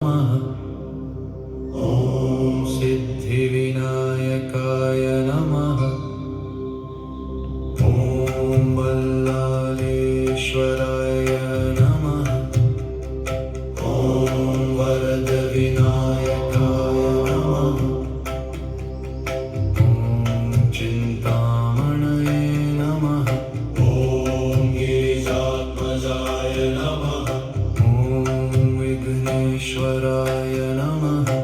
ॐ सिद्धिविनायकाय नमः। ॐ बल्लालेश्वराय नमः। ॐ वरदविनायकाय नमः। ॐ चिन्तामणये नमः। ॐ गिरिजात्मजाय नमः। ॐ विघ्नेश्वराय नमः।